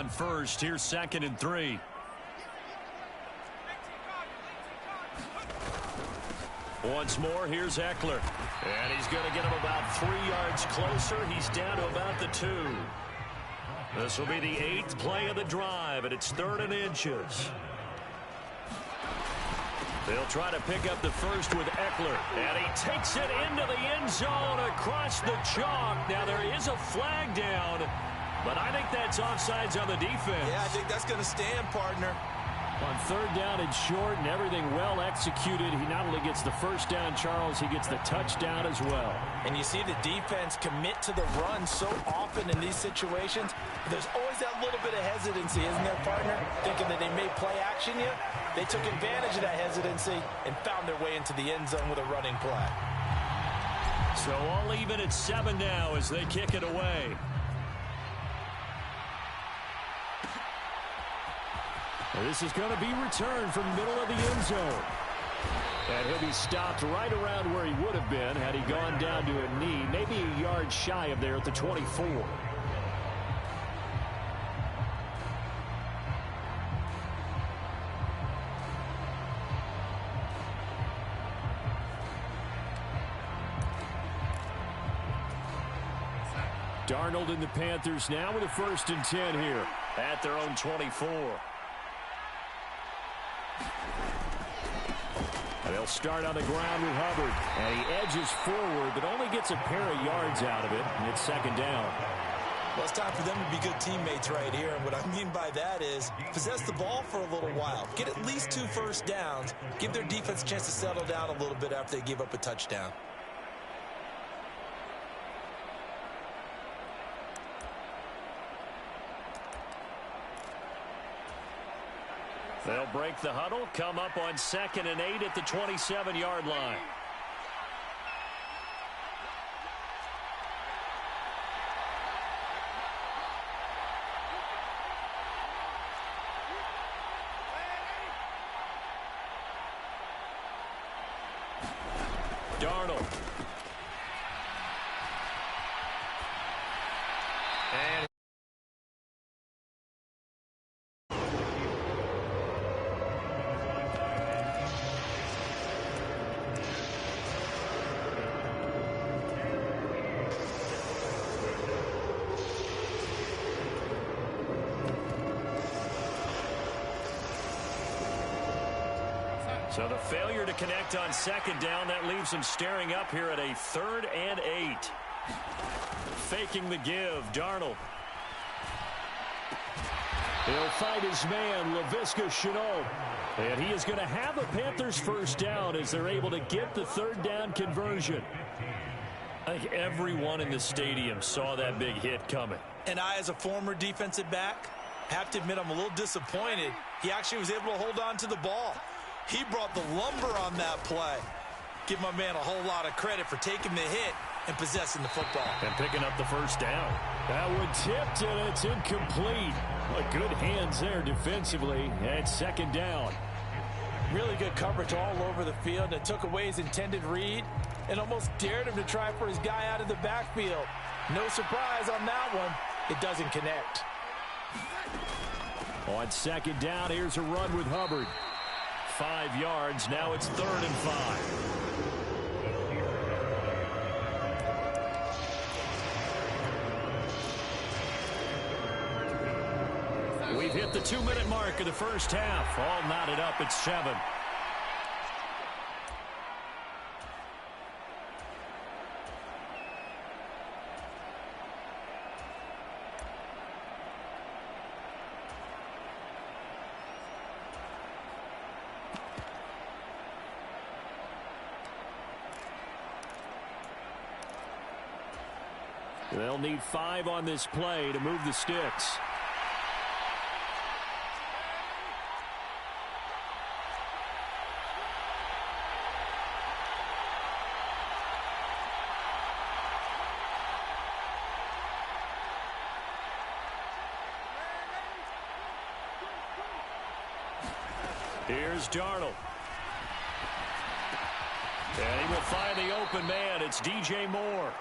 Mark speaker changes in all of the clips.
Speaker 1: on first. Here's 2nd and 3. Once more, here's Eckler. And he's going to get him about 3 yards closer. He's down to about the 2. This will be the 8th play of the drive, and it's 3rd and inches. They'll try to pick up the first with Eckler. And he takes it into the end zone across the chalk. Now, there is a flag down, but I think that's offsides on the defense.
Speaker 2: Yeah, I think that's going to stand, partner.
Speaker 1: On 3rd down and short and everything well executed, he not only gets the first down, Charles, he gets the touchdown as well.
Speaker 2: And you see the defense commit to the run so often in these situations. There's always that little bit of hesitancy, isn't there, partner? Thinking that they may play action you. They took advantage of that hesitancy and found their way into the end zone with a running play.
Speaker 1: So all even at 7 now as they kick it away. This is going to be returned from the middle of the end zone. And he'll be stopped right around where he would have been had he gone down to a knee, maybe a yard shy of there at the 24. Darnold and the Panthers now with a 1st and 10 here at their own 24. And they'll start on the ground with Hubbard. And he edges forward, but only gets a pair of yards out of it. And it's 2nd down.
Speaker 2: Well, it's time for them to be good teammates right here. And what I mean by that is possess the ball for a little while. Get at least 2 first downs. Give their defense a chance to settle down a little bit after they give up a touchdown.
Speaker 1: They'll break the huddle, come up on 2nd and 8 at the 27-yard line. Darnold. And so the failure to connect on 2nd down, that leaves him staring up here at a 3rd and 8. Faking the give, Darnold. He'll find his man, Laviska Shenault. And he is going to have a Panthers first down as they're able to get the 3rd down conversion. I think everyone in the stadium saw that big hit coming.
Speaker 2: And I, as a former defensive back, have to admit I'm a little disappointed. He actually was able to hold on to the ball. He brought the lumber on that play. Give my man a whole lot of credit for taking the hit and possessing the football.
Speaker 1: And picking up the first down. That one tipped, and it's incomplete. But good hands there defensively at 2nd down.
Speaker 2: Really good coverage all over the field that took away his intended read and almost dared him to try for his guy out of the backfield. No surprise on that one. It doesn't connect.
Speaker 1: On 2nd down, here's a run with Hubbard. 5 yards. Now it's 3rd and 5. We've hit the 2-minute mark of the first half. All knotted up at 7. They'll need 5 on this play to move the sticks. Here's Darnold. And he will find the open man. It's DJ Moore.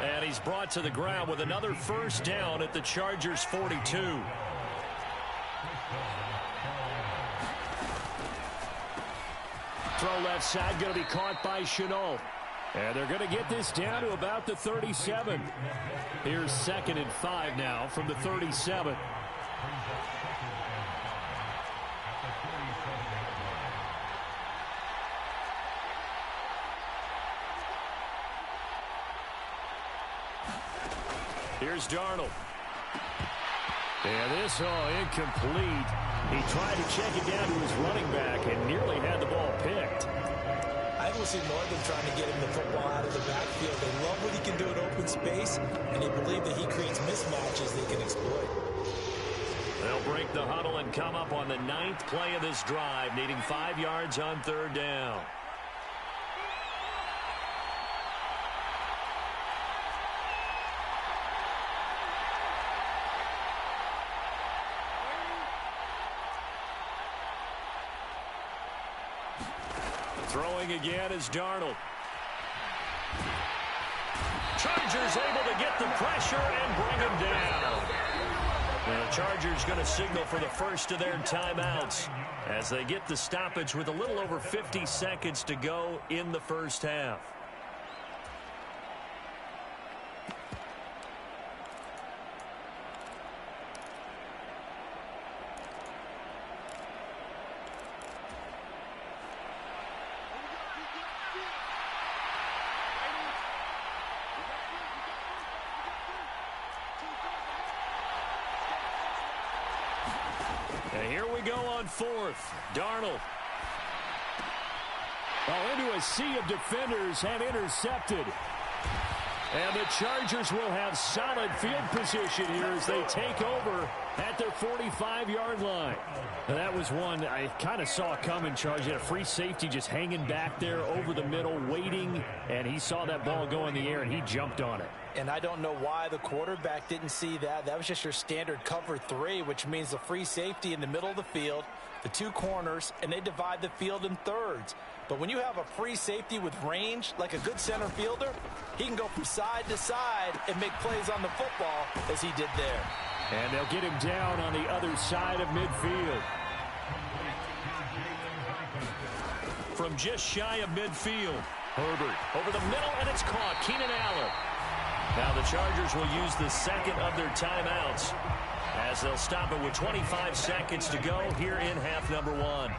Speaker 1: And he's brought to the ground with another first down at the Chargers' 42. Throw left side, going to be caught by Shenault. And they're going to get this down to about the 37. Here's 2nd and 5 now from the 37. Here's Darnold. And this, incomplete. He tried to check it down to his running back and nearly had the ball picked.
Speaker 2: I will see Northern trying to get him the football out of the backfield. They love what he can do in open space, and they believe that he creates mismatches they can exploit.
Speaker 1: They'll break the huddle and come up on the 9th play of this drive, needing 5 yards on 3rd down. Throwing again is Darnold. Chargers able to get the pressure and bring him down. And the Chargers going to signal for the first of their timeouts as they get the stoppage with a little over 50 seconds to go in the first half. And here we go on 4th. Darnold. Into a sea of defenders and intercepted. And the Chargers will have solid field position here as they take over at their 45-yard line. And that was one I kind of saw coming, Charge. He had a free safety just hanging back there over the middle, waiting, and he saw that ball go in the air, and he jumped on it.
Speaker 2: And I don't know why the quarterback didn't see that. That was just your standard cover 3, which means the free safety in the middle of the field, the 2 corners, and they divide the field in thirds. But when you have a free safety with range, like a good center fielder, he can go from side to side and make plays on the football as he did there.
Speaker 1: And they'll get him down on the other side of midfield. From just shy of midfield, Herbert over the middle, and it's caught. Keenan Allen. Now the Chargers will use the second of their timeouts as they'll stop it with 25 seconds to go here in half number 1.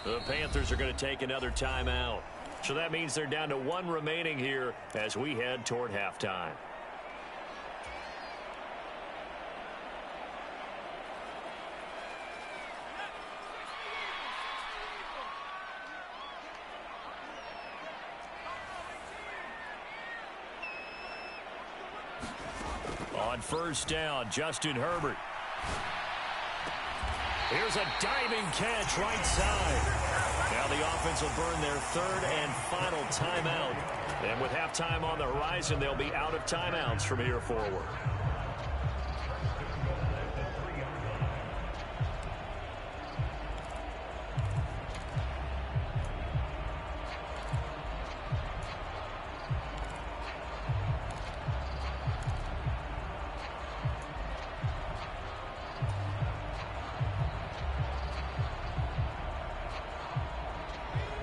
Speaker 1: The Panthers are going to take another timeout. So that means they're down to 1 remaining here as we head toward halftime. On first down, Justin Herbert. Here's a diving catch right side. Now the offense will burn their 3rd and final timeout. And with halftime on the horizon, they'll be out of timeouts from here forward.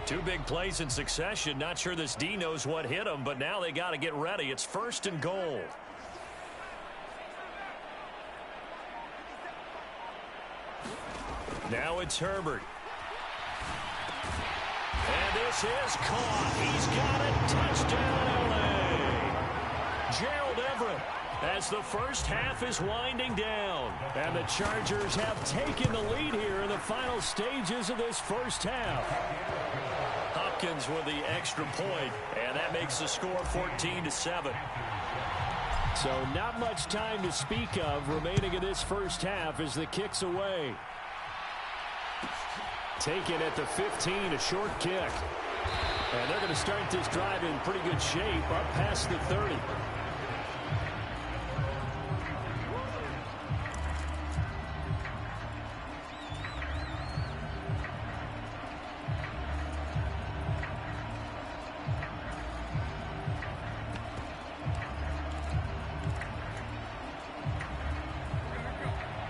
Speaker 1: Two big plays in succession. Not sure this D knows what hit him, but now they got to get ready. It's 1st and goal. Now it's Herbert. And this is caught. He's got it. Touchdown, LA. Gerald Everett as the first half is winding down. And the Chargers have taken the lead here in the final stages of this first half. Hopkins with the extra point, and that makes the score 14-7. So not much time to speak of remaining in this first half as the kick's away. Taken at the 15, a short kick. And they're going to start this drive in pretty good shape up past the 30.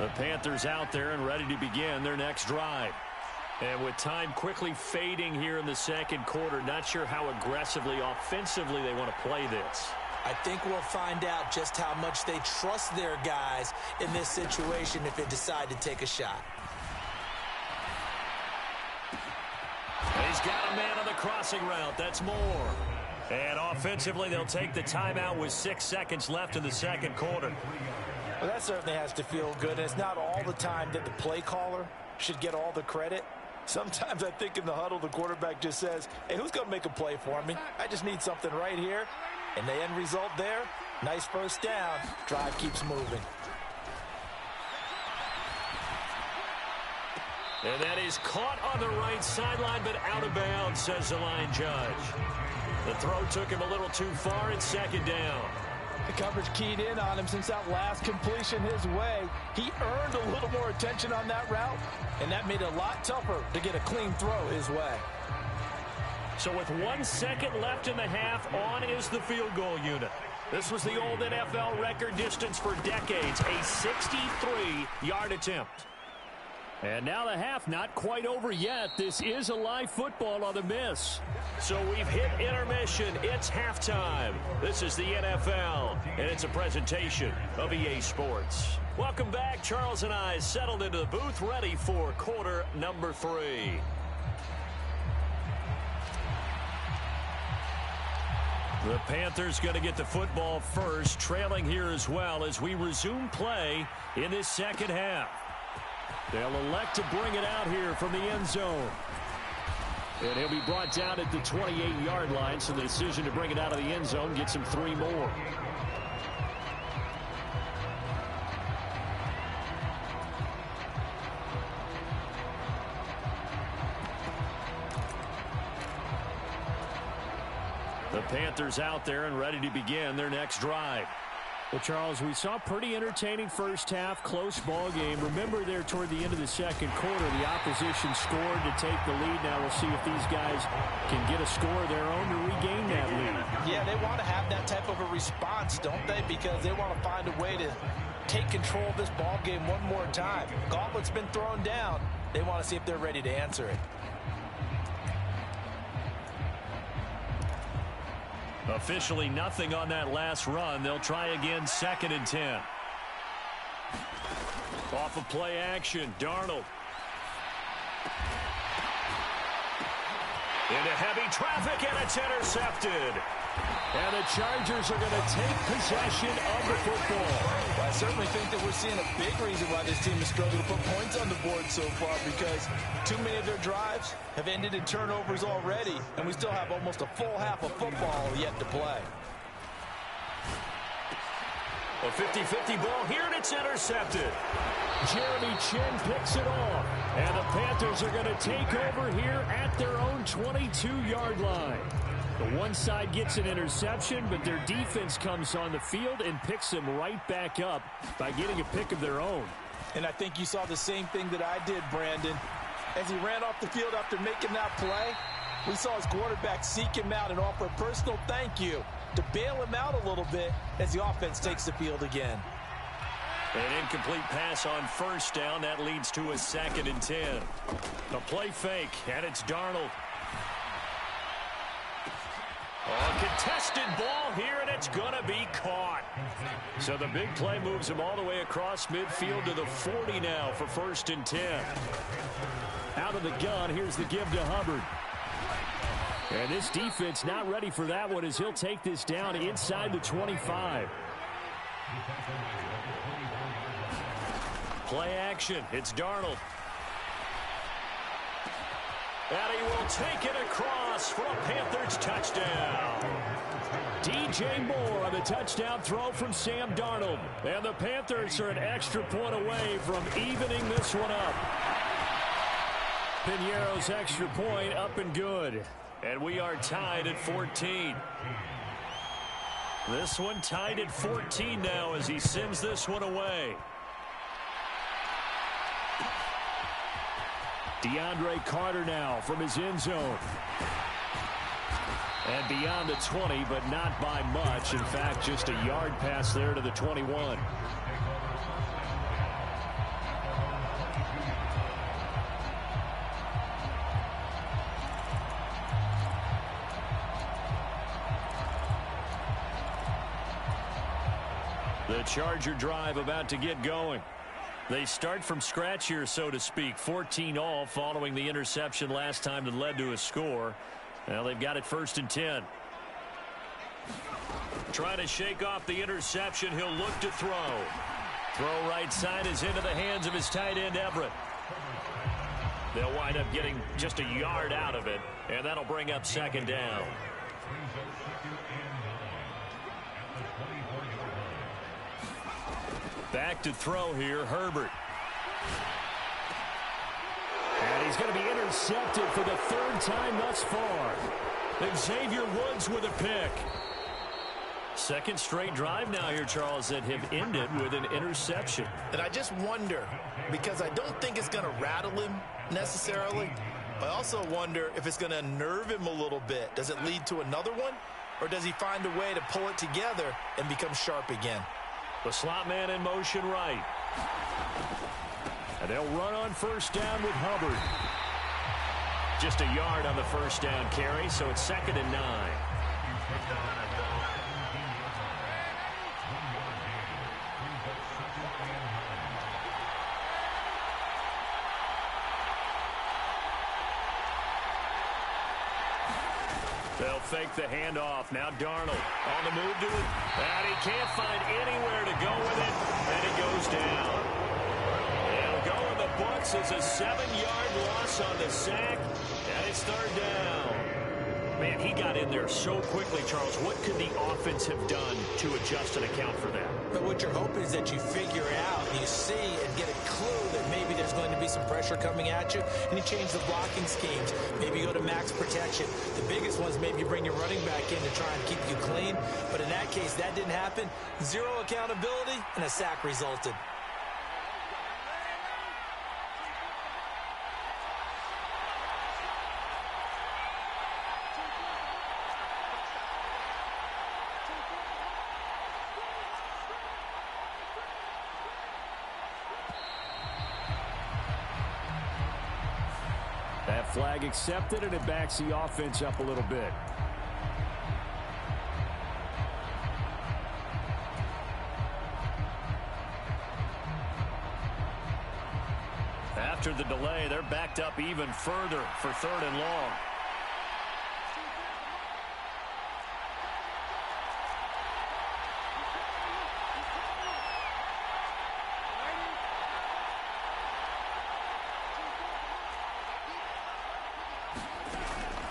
Speaker 1: The Panthers out there and ready to begin their next drive. And with time quickly fading here in the second quarter, not sure how aggressively, offensively they want to play this.
Speaker 2: I think we'll find out just how much they trust their guys in this situation if they decide to take a shot.
Speaker 1: He's got a man on the crossing route. That's Moore. And offensively, they'll take the timeout with 6 seconds left in the second quarter.
Speaker 2: Well, that certainly has to feel good. And it's not all the time that the play caller should get all the credit. Sometimes I think in the huddle, the quarterback just says, hey, who's going to make a play for me? I just need something right here. And the end result there, nice first down. Drive keeps moving.
Speaker 1: And that is caught on the right sideline, but out of bounds, says the line judge. The throw took him a little too far. It's second down.
Speaker 2: The coverage keyed in on him since that last completion his way. He earned a little more attention on that route, and that made it a lot tougher to get a clean throw his way.
Speaker 1: So with 1 second left in the half, on is the field goal unit. This was the old NFL record distance for decades, a 63-yard attempt. And now the half not quite over yet. This is a live football on the miss. So we've hit intermission. It's halftime. This is the NFL, and it's a presentation of EA Sports. Welcome back. Charles and I settled into the booth, ready for quarter number 3. The Panthers going to get the football first, trailing here as well as we resume play in this second half. They'll elect to bring it out here from the end zone. And he'll be brought down at the 28-yard line, so the decision to bring it out of the end zone gets him 3 more. The Panthers out there and ready to begin their next drive. Well, Charles, we saw a pretty entertaining first half, close ball game. Remember there toward the end of the second quarter, the opposition scored to take the lead. Now we'll see if these guys can get a score of their own to regain that lead.
Speaker 2: Yeah, they want to have that type of a response, don't they? Because they want to find a way to take control of this ball game one more time. Gauntlet's been thrown down. They want to see if they're ready to answer it.
Speaker 1: Officially nothing on that last run. They'll try again, 2nd and 10. Off of play action, Darnold. Into heavy traffic, and it's intercepted. And the Chargers are going to take possession of the football.
Speaker 2: Well, I certainly think that we're seeing a big reason why this team has struggled to put points on the board so far, because too many of their drives have ended in turnovers already, and we still have almost a full half of football yet to play.
Speaker 1: A 50-50 ball here, and it's intercepted. Jeremy Chinn picks it off. And the Panthers are going to take over here at their own 22-yard line. The one side gets an interception, but their defense comes on the field and picks them right back up by getting a pick of their own.
Speaker 2: And I think you saw the same thing that I did, Brandon. As he ran off the field after making that play, we saw his quarterback seek him out and offer a personal thank you to bail him out a little bit as the offense takes the field again.
Speaker 1: An incomplete pass on first down. That leads to a 2nd and 10. A play fake, and it's Darnold. A contested ball here, and it's going to be caught. So the big play moves him all the way across midfield to the 40 now for 1st and 10. Out of the gun, here's the give to Hubbard. And this defense not ready for that one as he'll take this down inside the 25. Play action. It's Darnold. And he will take it across for a Panthers touchdown. DJ Moore on the touchdown throw from Sam Darnold. And the Panthers are an extra point away from evening this one up. Pinheiro's extra point up and good. And we are tied at 14. This one tied at 14 now as he sends this one away. DeAndre Carter now from his end zone. And beyond the 20, but not by much. In fact, just a yard pass there to the 21. The Charger drive about to get going. They start from scratch here, so to speak. 14-all following the interception last time that led to a score. Now they've got it 1st and 10. Trying to shake off the interception. He'll look to throw. Throw right side is into the hands of his tight end, Everett. They'll wind up getting just a yard out of it, and that'll bring up 2nd down. Back to throw here, Herbert.
Speaker 3: And he's going to be intercepted for the 3rd time thus far. Xavier Woods with a pick.
Speaker 1: 2nd straight drive now here, Charles, that have ended with an interception.
Speaker 2: And I just wonder, because I don't think it's going to rattle him necessarily. I also wonder if it's going to unnerve him a little bit. Does it lead to another one? Or does he find a way to pull it together and become sharp again?
Speaker 1: The slot man in motion right. And they'll run on 1st down with Hubbard. Just a yard on the 1st down carry, so it's 2nd and 9. They'll fake the handoff. Now Darnold on the move to it. And he can't find anywhere to go with it. And it goes down. It'll go in the books as a 7-yard loss on the sack. And it's 3rd down. Man, he got in there so quickly, Charles. What could the offense have done to adjust and account for that?
Speaker 2: But what you're hoping is that you figure out, you see and get a clue that maybe there's going to be some pressure coming at you, and you change the blocking schemes. Maybe you go to max protection. The biggest ones, maybe you bring your running back in to try and keep you clean. But in that case, that didn't happen. 0 accountability, and a sack resulted.
Speaker 3: That flag accepted, and it backs the offense up a little bit.
Speaker 1: After the delay, they're backed up even further for 3rd and long.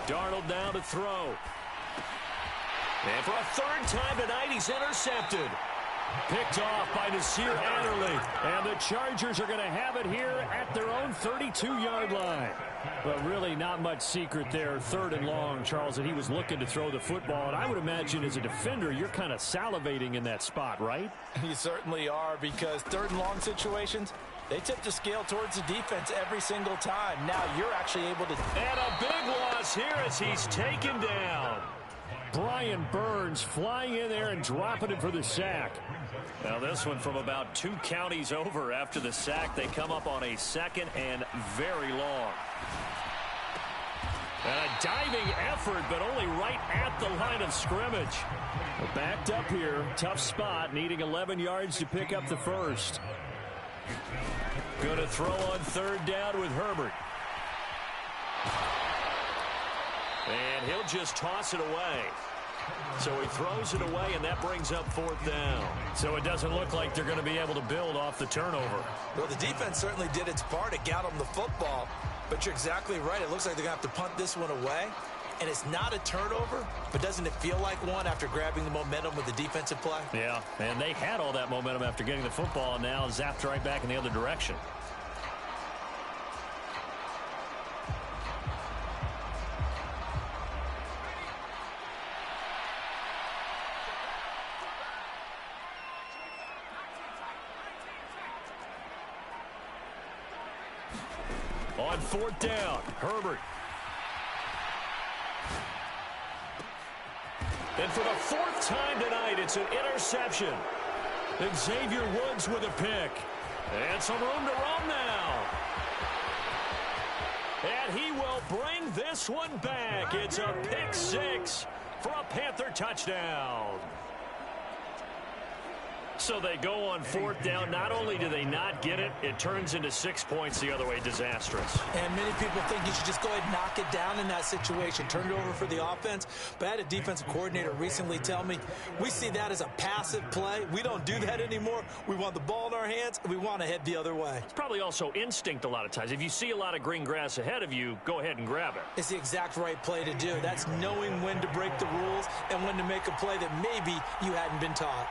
Speaker 1: Darnold now to throw. And for a 3rd time tonight, he's intercepted. Picked off by Nasir Adderley. And the Chargers are going to have it here at their own 32-yard line.
Speaker 3: But really not much secret there. 3rd and long, Charles, and he was looking to throw the football. And I would imagine as a defender, you're kind of salivating in that spot, right?
Speaker 2: You certainly are, because 3rd and long situations, they tip the scale towards the defense every single time. Now you're actually able to...
Speaker 1: And a big loss here as he's taken down.
Speaker 3: Brian Burns flying in there and dropping it for the sack.
Speaker 1: Now this one from about 2 counties over after the sack. They come up on a 2nd and very long. And a diving effort, but only right at the line of scrimmage.
Speaker 3: Well, backed up here. Tough spot, needing 11 yards to pick up the 1st.
Speaker 1: Going to throw on 3rd down with Herbert. And he'll just toss it away. So he throws it away, and that brings up 4th down. So it doesn't look like they're going to be able to build off the turnover.
Speaker 2: Well, the defense certainly did its part to get them the football. But you're exactly right. It looks like they're going to have to punt this one away. And it's not a turnover, but doesn't it feel like one after grabbing the momentum with the defensive play?
Speaker 1: Yeah, and they had all that momentum after getting the football, and now zapped right back in the other direction. On 4th down, Herbert. And for the 4th time tonight, it's an interception.
Speaker 3: Xavier Woods with a pick.
Speaker 1: And some room to roam now. And he will bring this one back. It's a pick 6 for a Panther touchdown. So they go on fourth down. Not only do they not get it, it turns into 6 points the other way. Disastrous.
Speaker 2: And many people think you should just go ahead and knock it down in that situation. Turn it over for the offense. But I had a defensive coordinator recently tell me, we see that as a passive play. We don't do that anymore. We want the ball in our hands, and we want to head the other way.
Speaker 1: It's probably also instinct a lot of times. If you see a lot of green grass ahead of you, go ahead and grab it.
Speaker 2: It's the exact right play to do. That's knowing when to break the rules and when to make a play that maybe you hadn't been taught.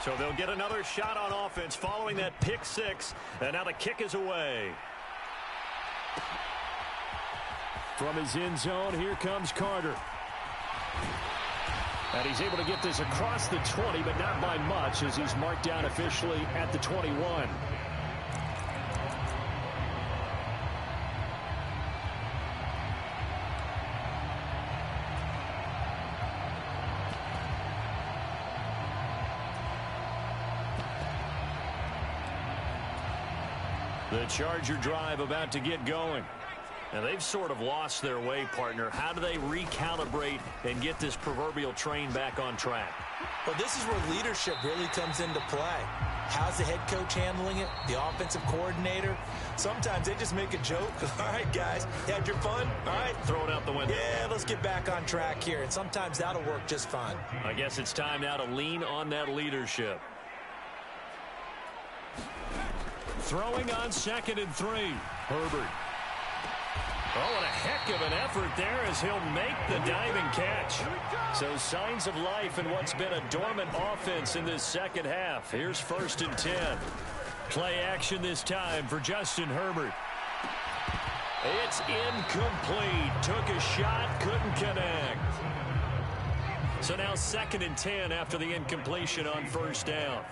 Speaker 1: So they'll get another shot on offense following that pick six. And now the kick is away.
Speaker 3: From his end zone, here comes Carter. And he's able to get this across the 20, but not by much, as he's marked down officially at the 21.
Speaker 1: The Charger drive about to get going. And they've sort of lost their way, partner. How do they recalibrate and get this proverbial train back on track?
Speaker 2: Well, this is where leadership really comes into play. How's the head coach handling it? The offensive coordinator? Sometimes they just make a joke. All right, guys, you had your fun? All right.
Speaker 1: Throw it out the window.
Speaker 2: Yeah, let's get back on track here. And sometimes that'll work just fine.
Speaker 1: I guess it's time now to lean on that leadership.
Speaker 3: Throwing on 2nd and 3. Herbert.
Speaker 1: Oh, and a heck of an effort there as he'll make the diving catch. So signs of life in what's been a dormant offense in this second half. Here's 1st and 10. Play action this time for Justin Herbert. It's incomplete. Took a shot, couldn't connect. So now 2nd and 10 after the incompletion on 1st down.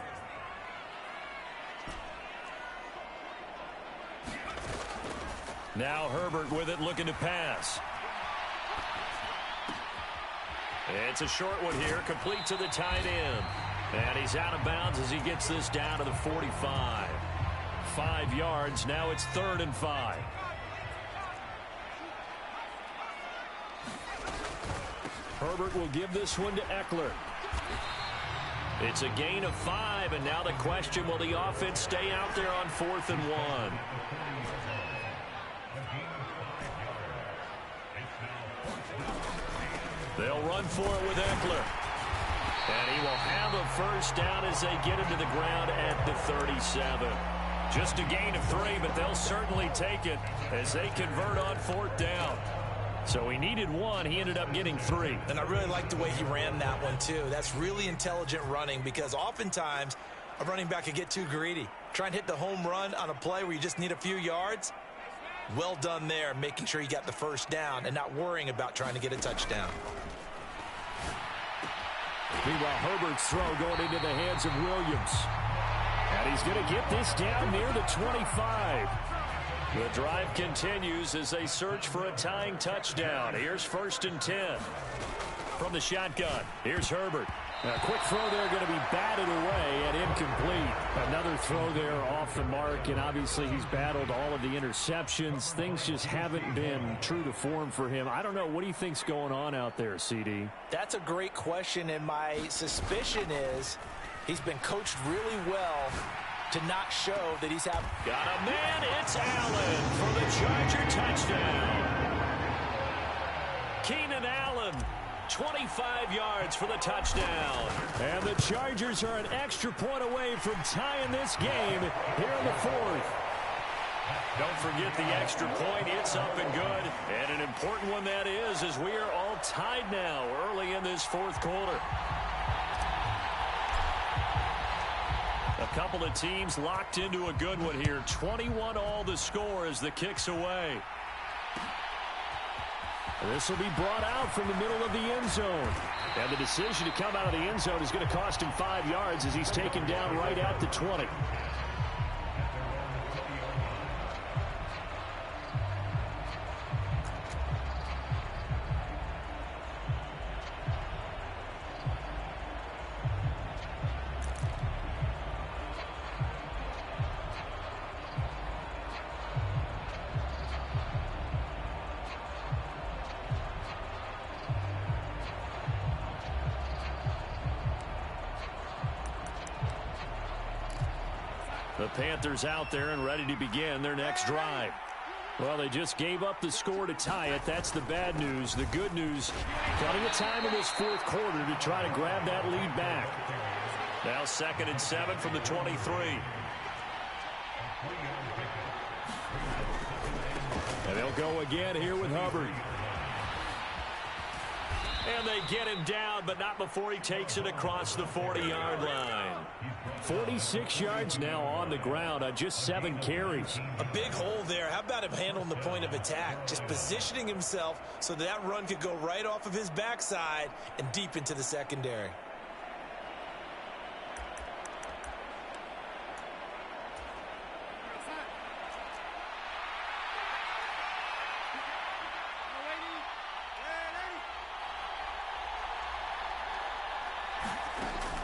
Speaker 1: Now Herbert with it, looking to pass. It's a short one here, complete to the tight end. And he's out of bounds as he gets this down to the 45. 5 yards, now it's 3rd and 5.
Speaker 3: Herbert will give this one to Eckler.
Speaker 1: It's a gain of 5, and now the question, will the offense stay out there on 4th and 1? They'll run for it with Eckler. And he will have a 1st down as they get him to the ground at the 37. Just a gain of 3, but they'll certainly take it as they convert on 4th down. So he needed 1. He ended up getting 3.
Speaker 2: And I really like the way he ran that one, too. That's really intelligent running because oftentimes a running back can get too greedy. Try and hit the home run on a play where you just need a few yards. Well done there, making sure you got the 1st down and not worrying about trying to get a touchdown.
Speaker 3: Meanwhile, Herbert's throw going into the hands of Williams. And he's going to get this down near the 25.
Speaker 1: The drive continues as they search for a tying touchdown. Here's 1st and 10. From the shotgun, here's Herbert.
Speaker 3: A quick throw there going to be batted away and incomplete. Another throw there off the mark, and obviously he's battled all of the interceptions. Things just haven't been true to form for him. I don't know. What do you think's going on out there, CD?
Speaker 2: That's a great question, and my suspicion is he's been coached really well to not show that he's having.
Speaker 1: Got a man. It's Allen for the Charger touchdown. Keenan Allen. 25 yards for the touchdown.
Speaker 3: And the Chargers are an extra point away from tying this game here in the 4th.
Speaker 1: Don't forget the extra point. It's up and good. And an important one that is, as we are all tied now early in this 4th quarter. A couple of teams locked into a good one here. 21 all the score as the kick's away.
Speaker 3: This will be brought out from the middle of the end zone. And the decision to come out of the end zone is going to cost him 5 yards as he's taken down right at the 20.
Speaker 1: The Panthers out there and ready to begin their next drive.
Speaker 3: Well, they just gave up the score to tie it. That's the bad news. The good news, plenty of time in this fourth quarter to try to grab that lead back.
Speaker 1: Now 2nd and 7 from the 23.
Speaker 3: And they'll go again here with Hubbard.
Speaker 1: And they get him down, but not before he takes it across the 40-yard line.
Speaker 3: 46 yards now on the ground on just 7 carries.
Speaker 2: A big hole there. How about him handling the point of attack? Just positioning himself so that run could go right off of his backside and deep into the secondary.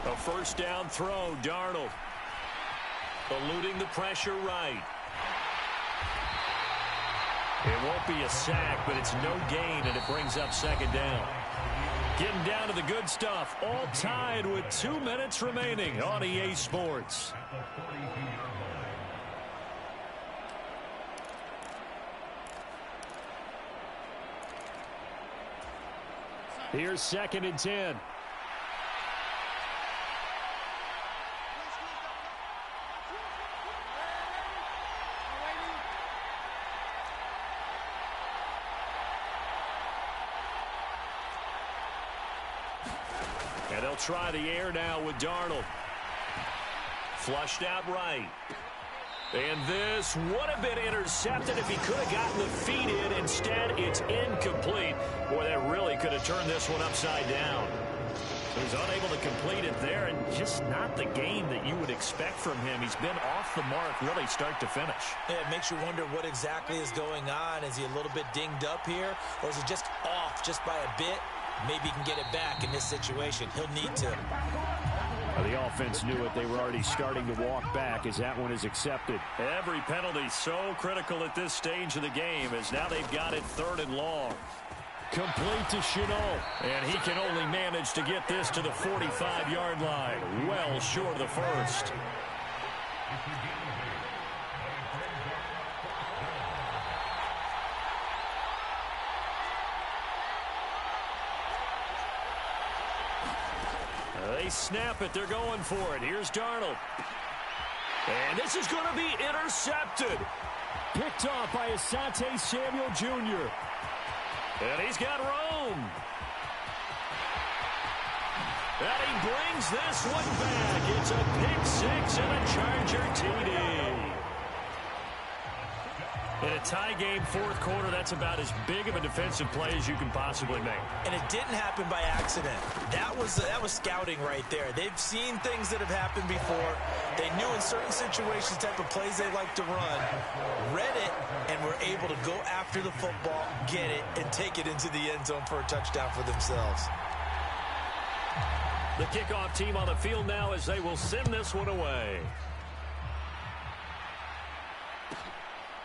Speaker 1: A first down throw, Darnold. Eluding the pressure right. It won't be a sack, but it's no gain, and it brings up 2nd down. Getting down to the good stuff. All tied with 2 minutes remaining on EA Sports.
Speaker 3: Here's 2nd and 10.
Speaker 1: And they'll try the air now with Darnold. Flushed out right. And this would have been intercepted if he could have gotten the feet in. Instead, it's incomplete. Boy, that really could have turned this one upside down. He's unable to complete it there, and just not the game that you would expect from him. He's been off the mark really start to finish.
Speaker 2: Yeah, it makes you wonder what exactly is going on. Is he a little bit dinged up here, or is he just off just by a bit? Maybe he can get it back in this situation. He'll need to.
Speaker 3: The offense knew it. They were already starting to walk back as that one is accepted.
Speaker 1: Every penalty so critical at this stage of the game, as now they've got it 3rd and long.
Speaker 3: Complete to Shenault.
Speaker 1: And he can only manage to get this to the 45-yard line. Well short of the first. They snap it. They're going for it. Here's Darnold. And this is going to be intercepted.
Speaker 3: Picked off by Asante Samuel Jr.
Speaker 1: And he's got room. And he brings this one back. It's a pick 6 and a Charger TD. In a tie game, 4th quarter, that's about as big of a defensive play as you can possibly make.
Speaker 2: And it didn't happen by accident. That was scouting right there. They've seen things that have happened before. They knew in certain situations the type of plays they like to run, read it, and were able to go after the football, get it, and take it into the end zone for a touchdown for themselves.
Speaker 1: The kickoff team on the field now as they will send this one away.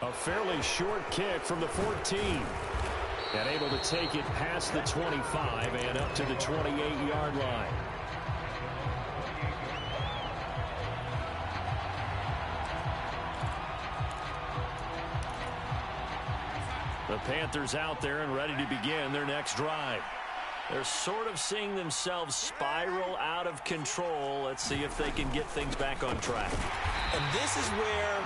Speaker 3: A fairly short kick from the 14. And able to take it past the 25 and up to the 28-yard line.
Speaker 1: The Panthers out there and ready to begin their next drive. They're sort of seeing themselves spiral out of control. Let's see if they can get things back on track.
Speaker 2: And this is where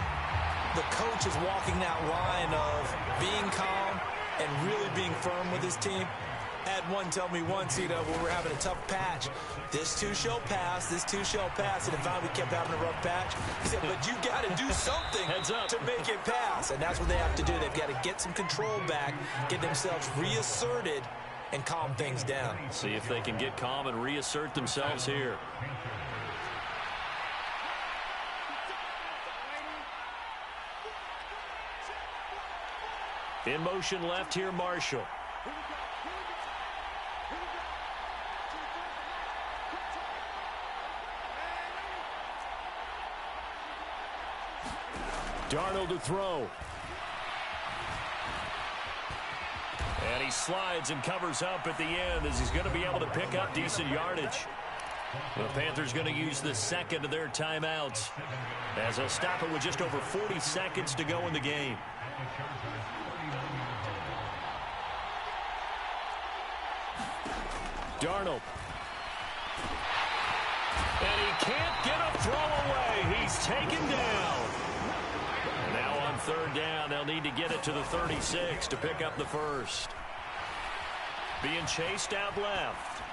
Speaker 2: the coach is walking that line of being calm and really being firm with his team. Had one tell me once, when we're having a tough patch, this too shall pass, this too shall pass. And if we kept having a rough patch, he said, but you got to do something to make it pass. And that's what they have to do. They've got to get some control back, get themselves reasserted, and calm things down.
Speaker 1: See if they can get calm and reassert themselves here. In motion left here, Marshall.
Speaker 3: Darnold to throw.
Speaker 1: And he slides and covers up at the end as he's going to be able to pick up decent yardage. The Panthers going to use the second of their timeouts as they'll stop it with just over 40 seconds to go in the game.
Speaker 3: Darnold.
Speaker 1: And he can't get a throw away. He's taken down. And now on third down, they'll need to get it to the 36 to pick up the first. Being chased out left.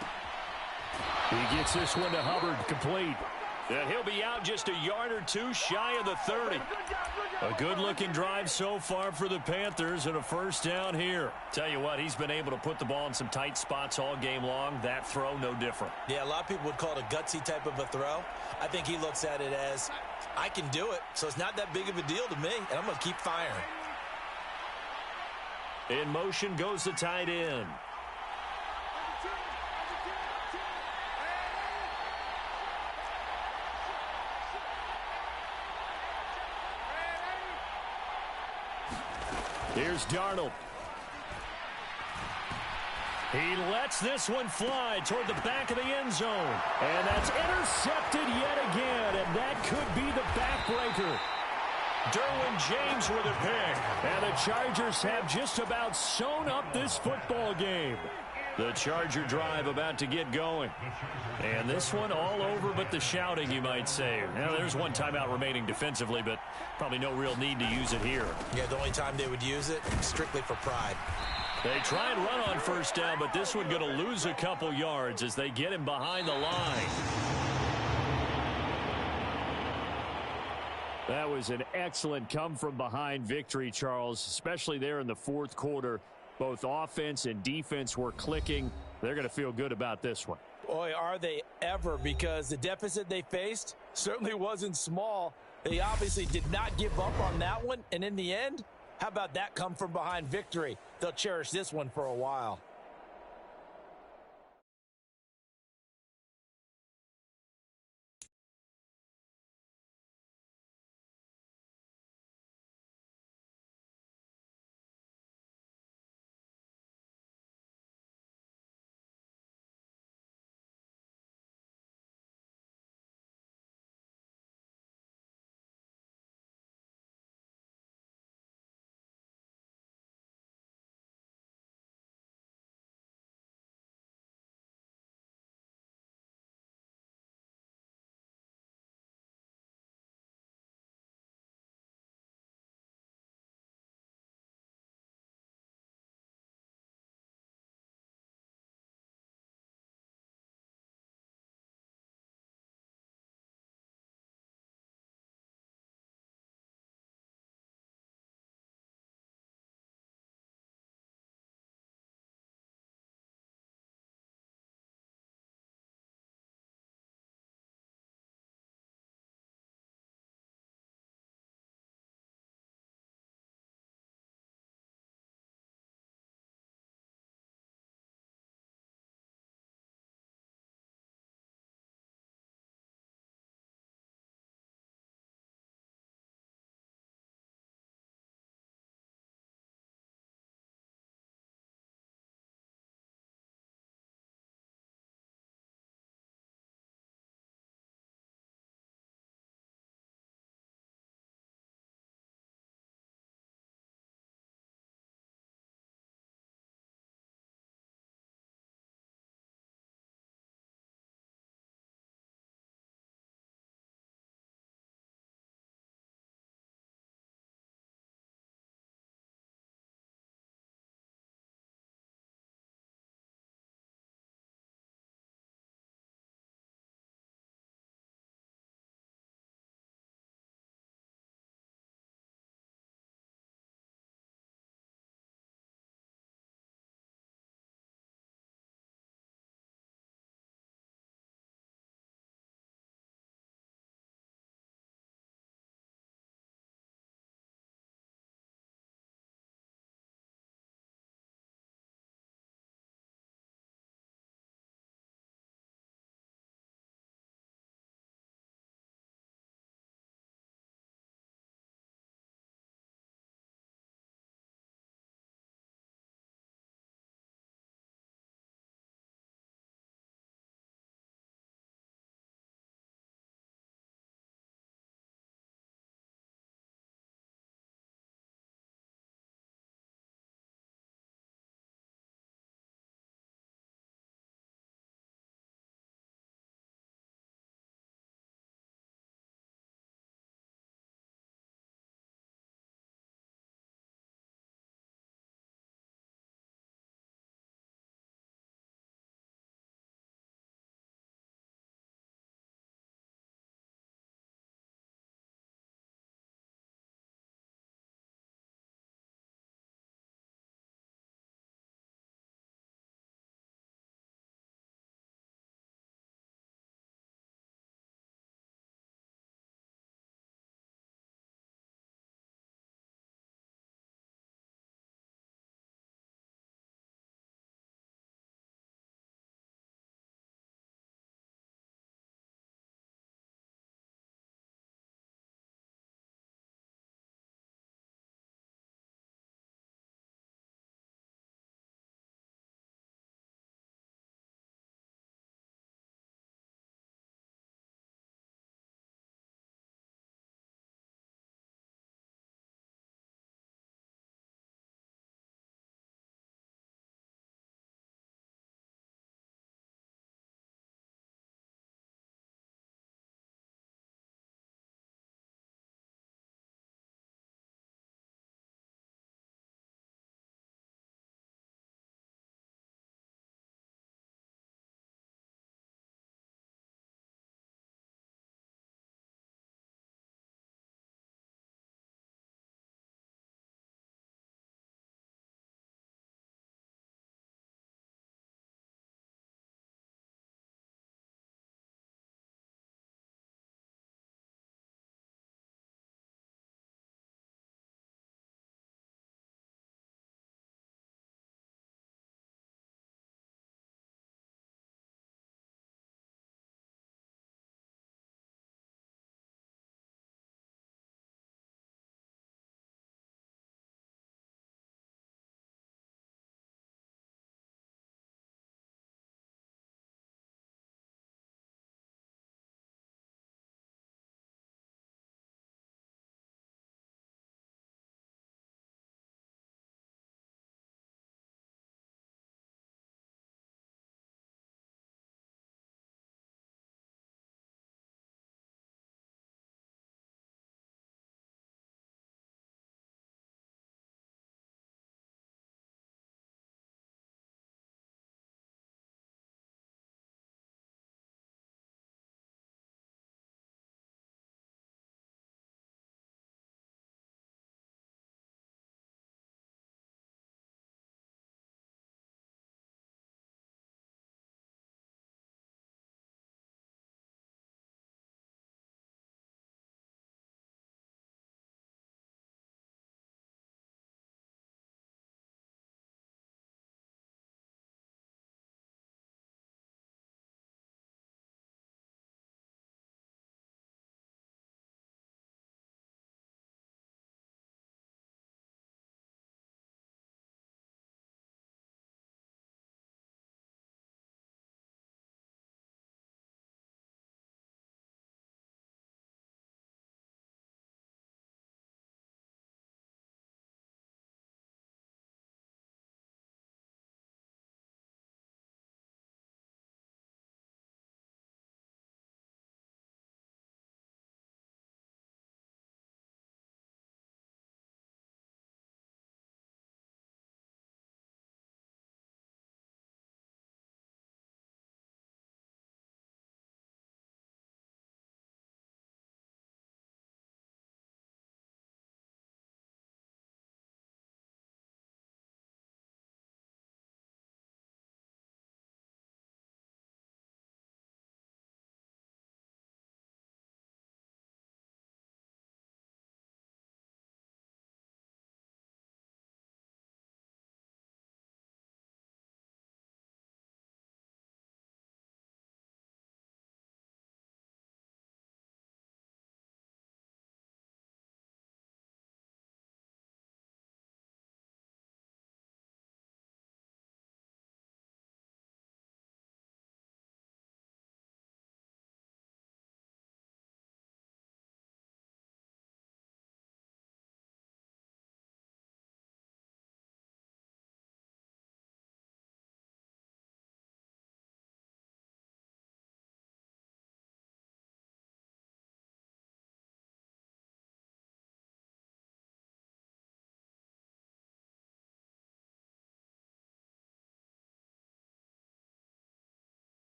Speaker 3: He gets this one to Hubbard, complete.
Speaker 1: And he'll be out just a yard or two shy of the 30. A good-looking drive so far for the Panthers and a first down here. Tell you what, he's been able to put the ball in some tight spots all game long. That throw, no different.
Speaker 2: Yeah, a lot of people would call it a gutsy type of a throw. I think he looks at it as, I can do it, so it's not that big of a deal to me, and I'm going to keep firing.
Speaker 1: In motion goes the tight end.
Speaker 3: Here's Darnold.
Speaker 1: He lets this one fly toward the back of the end zone.
Speaker 3: And that's intercepted yet again, and that could be the backbreaker.
Speaker 1: Derwin James with a pick.
Speaker 3: And the Chargers have just about sewn up this football game.
Speaker 1: The Charger drive about to get going. And this one all over but the shouting, you might say. Now, there's one timeout remaining defensively, but probably no real need to use it here.
Speaker 2: Yeah, the only time they would use it, strictly for pride.
Speaker 1: They try and run on first down, but this one going to lose a couple yards as they get him behind the line.
Speaker 3: That was an excellent come-from-behind victory, Charles, especially there in the fourth quarter. Both offense and defense were clicking. They're going to feel good about this one.
Speaker 2: Boy, are they ever, because the deficit they faced certainly wasn't small. They obviously did not give up on that one, and in the end, how about that come-from-behind victory? They'll cherish this one for a while.